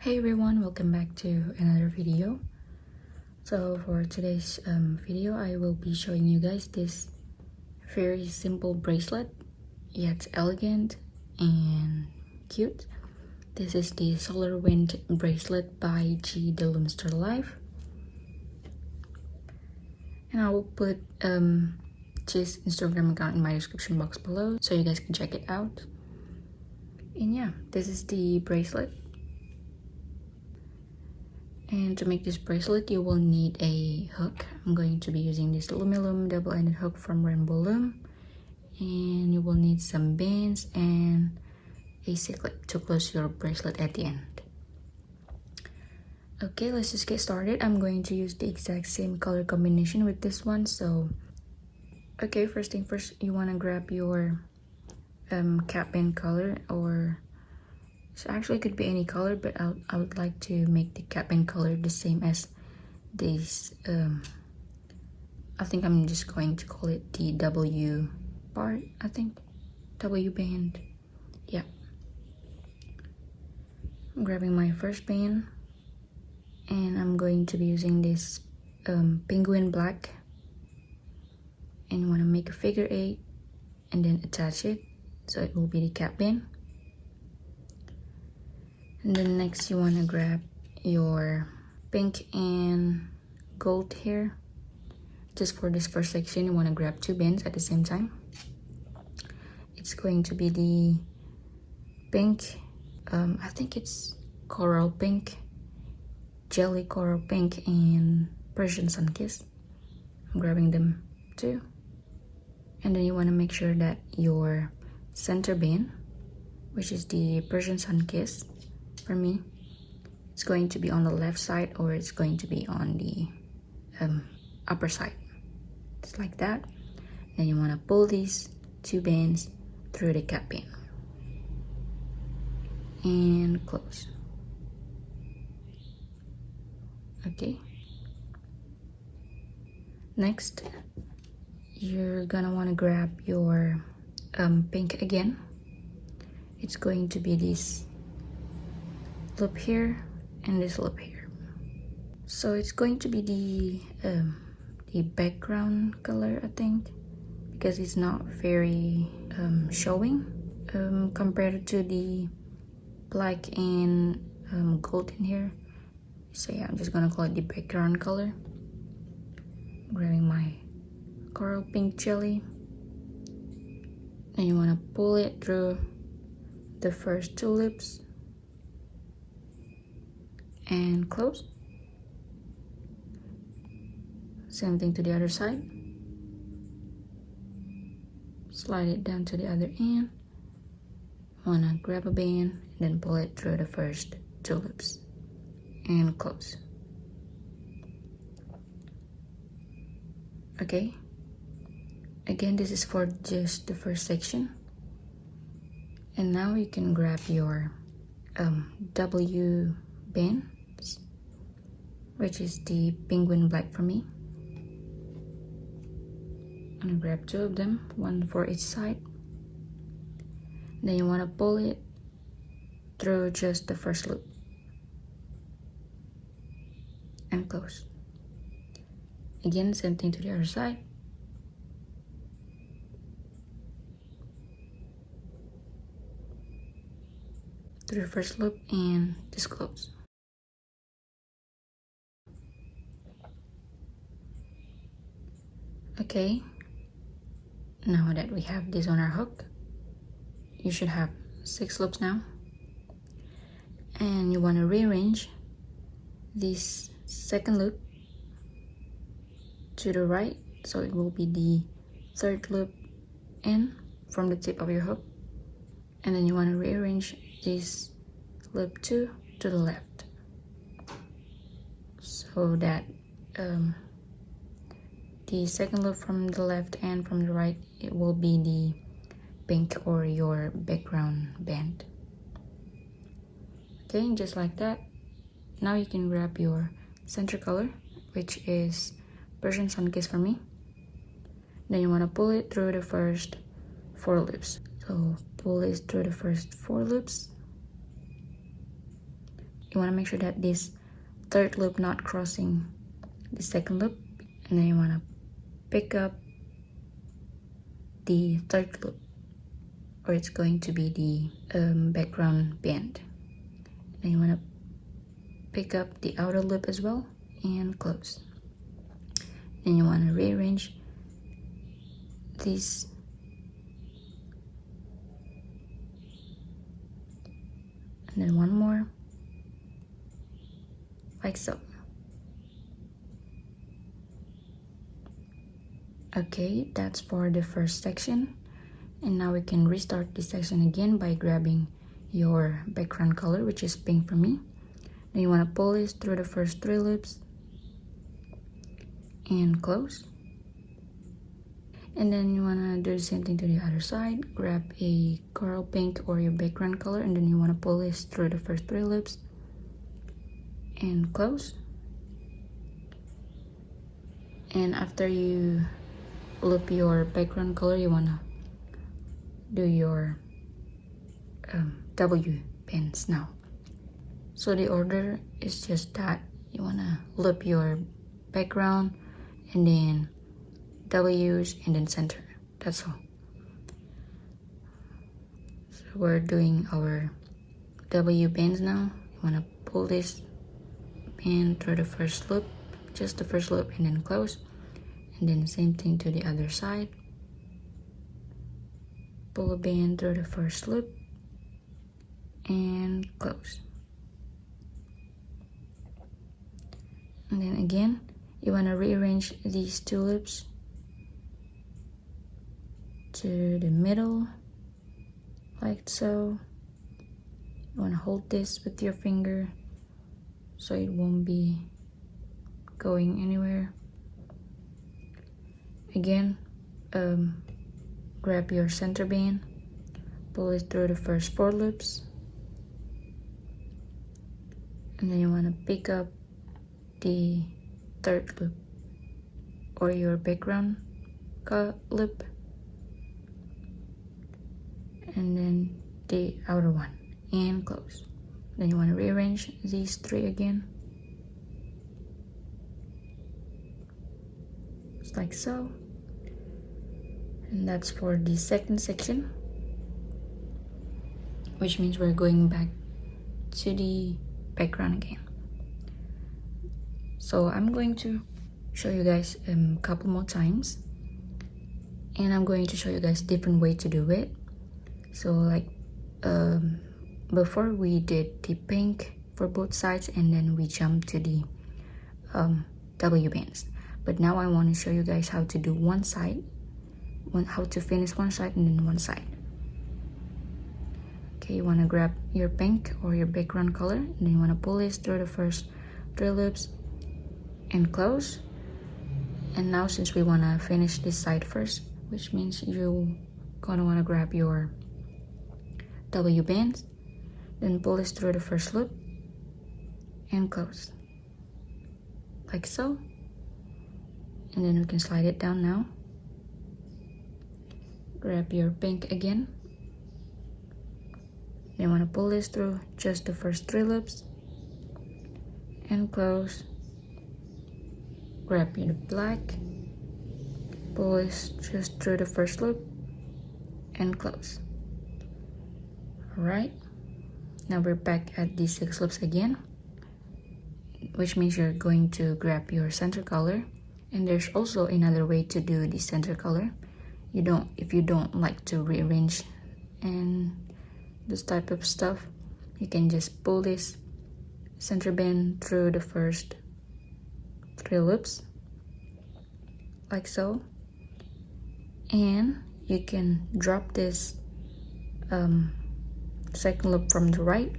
Hey everyone, welcome back to another video. So for today's video, I will be showing you guys this very simple bracelet, yet elegant and cute. This is the Solar Wind bracelet by the Loom Life, and I will put his Instagram account in my description box below so you guys can check it out. And yeah, this is the bracelet. And to make this bracelet, you will need a hook. I'm going to be using this Loom double-ended hook from Rainbow Loom. And you will need some bands and a C-clip to close your bracelet at the end. Okay, let's just get started. I'm going to use the exact same color combination with this one. So, okay, first thing first, you want to grab your cap band color, or so actually it could be any color, but I would like to make the cap band color the same as this. I think I'm just going to call it the W part. I think W band. Yeah. I'm grabbing my first band, and I'm going to be using this penguin black. And you want to make a figure 8 and then attach it, so it will be the cap band. And then next you want to grab your pink and gold here. Just for this first section, you want to grab 2 bands at the same time. It's going to be the pink, I think it's coral pink, jelly coral pink, and Persian sun kiss. I'm grabbing them too. And then you want to make sure that your center band, which is the Persian sun kiss, for me, it's going to be on the left side, or it's going to be on the upper side, just like that. Then you want to pull these 2 bands through the cap band and close. Okay, next you're gonna want to grab your pink again. It's going to be this loop here and this loop here. So it's going to be the background color, I think, because it's not very showing compared to the black and gold in here. So yeah, I'm just gonna call it the background color. I'm grabbing my coral pink jelly, and you want to pull it through the first 2 loops and close. Same thing to the other side. Slide it down to the other end. Wanna grab a band and then pull it through the first 2 loops and close. Okay, again, this is for just the first section. And now you can grab your W band, which is the penguin black for me. I'm gonna grab 2 of them, 1 for each side. Then you want to pull it through just the first loop and close. Again, same thing to the other side. Through the first loop and just close. Okay, now that we have this on our hook, you should have 6 loops now. And you want to rearrange this second loop to the right, so it will be the 3rd loop in from the tip of your hook. And then you want to rearrange this loop 2 to the left, so that the second loop from the left and from the right, it will be the pink or your background band. Okay, just like that. Now you can grab your center color, which is Persian sun kiss for me. Then you want to pull it through the first 4 loops. So pull it through the first 4 loops. you want to make sure that this third loop not crossing the second loop, and then you want to pick up the third loop, or it's going to be the background band. Then you want to pick up the outer loop as well and close. Then you want to rearrange these and then one more, like so. Okay, that's for the first section. And now we can restart this section again by grabbing your background color, which is pink for me. Then you want to pull this through the first 3 loops and close. And then you want to do the same thing to the other side. Grab a coral pink or your background color, and then you want to pull this through the first 3 loops and close. And after you loop your background color, you want to do your W bands now. So the order is just that you want to loop your background and then W's and then center. That's all. So we're doing our W bands now. You want to pull this band through the first loop, just the first loop, and then close. And then same thing to the other side. Pull a band through the first loop and close. And then again, you want to rearrange these 2 loops to the middle, like so. You want to hold this with your finger so it won't be going anywhere. Again, grab your center band, pull it through the first 4 loops, and then you want to pick up the third loop or your background loop, and then the outer one and close. Then you want to rearrange these 3 again, just like so. And that's for the second section, which means we're going back to the background again. So I'm going to show you guys a couple more times, and I'm going to show you guys different way to do it. So like before we did the pink for both sides, and then we jumped to the W bands. But now I want to show you guys how to do one side, how to finish one side and then one side. Okay, you want to grab your pink or your background color, and then you want to pull this through the first 3 loops and close. And now since we want to finish this side first, which means you're gonna want to grab your W bands, then pull this through the first loop and close, like so. And then we can slide it down now. Grab your pink again. Then you want to pull this through just the first 3 loops and close. Grab your black, pull this just through the first loop and close. Alright, now we're back at the 6 loops again, which means you're going to grab your center color. And there's also another way to do the center color. If you don't like to rearrange and this type of stuff, you can just pull this center band through the first 3 loops, like so, and you can drop this second loop from the right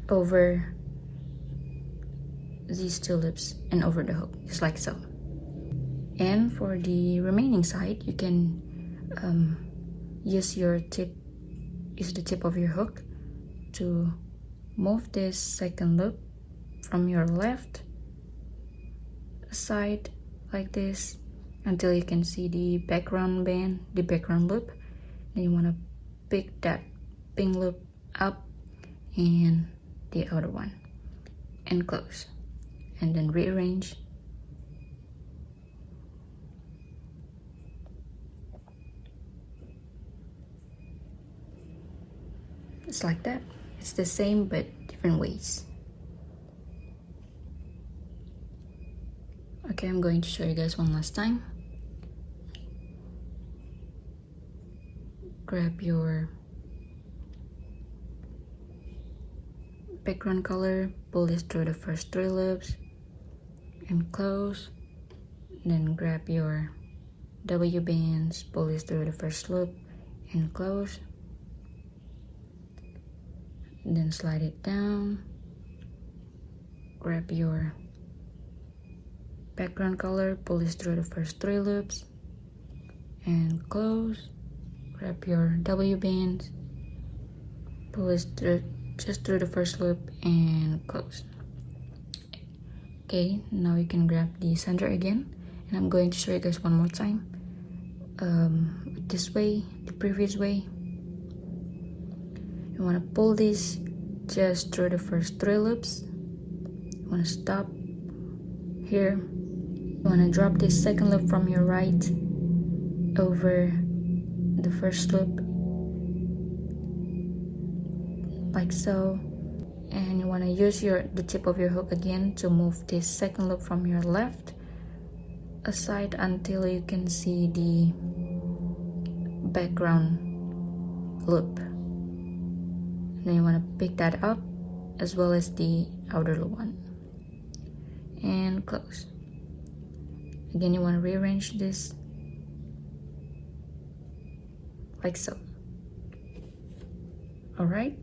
over these 2 loops and over the hook, just like so. And for the remaining side, you can use the tip of your hook to move this second loop from your left side like this until you can see the background band, the background loop. Then you want to pick that pink loop up and the other one and close, and then rearrange. It's like that. It's the same but different ways. Okay, I'm going to show you guys one last time. Grab your background color, pull this through the first 3 loops and close. Then grab your W bands, pull this through the first loop and close. Then slide it down. Grab your background color, pull this through the first 3 loops and close. Grab your W bands, pull this through just through the first loop and close. Okay, now you can grab the center again, and I'm going to show you guys one more time. This way, the previous way. You want to pull this just through the first 3 loops. You want to stop here. You want to drop this second loop from your right over the first loop, like so, and you want to use the tip of your hook again to move this second loop from your left aside until you can see the background loop. Then you want to pick that up as well as the outer one and close. Again, you want to rearrange this like so. All right.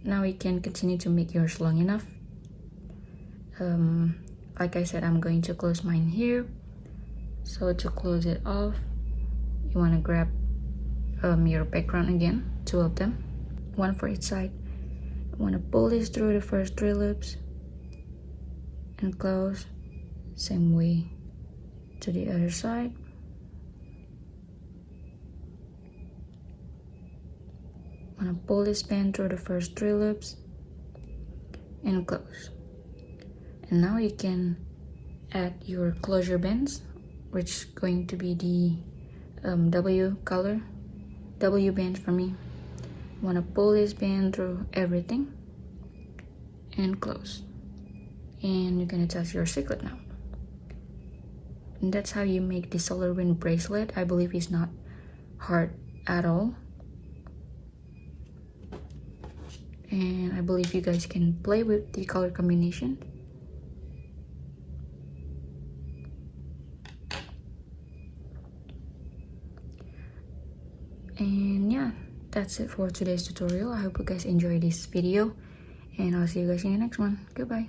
Now we can continue to make yours long enough. Like I said, I'm going to close mine here. So to close it off, you want to grab your background again, 2 of them, 1 for each side. You want to pull this through the first 3 loops and close. Same way to the other side. I'm gonna pull this band through the first 3 loops and close. And now you can add your closure bands, which is going to be the W color, W band for me. You wanna pull this band through everything and close. And you can attach your circlet now. And that's how you make the solar wind bracelet. I believe it's not hard at all. And I believe you guys can play with the color combination. And yeah, that's it for today's tutorial. I hope you guys enjoyed this video, and I'll see you guys in the next one. Goodbye.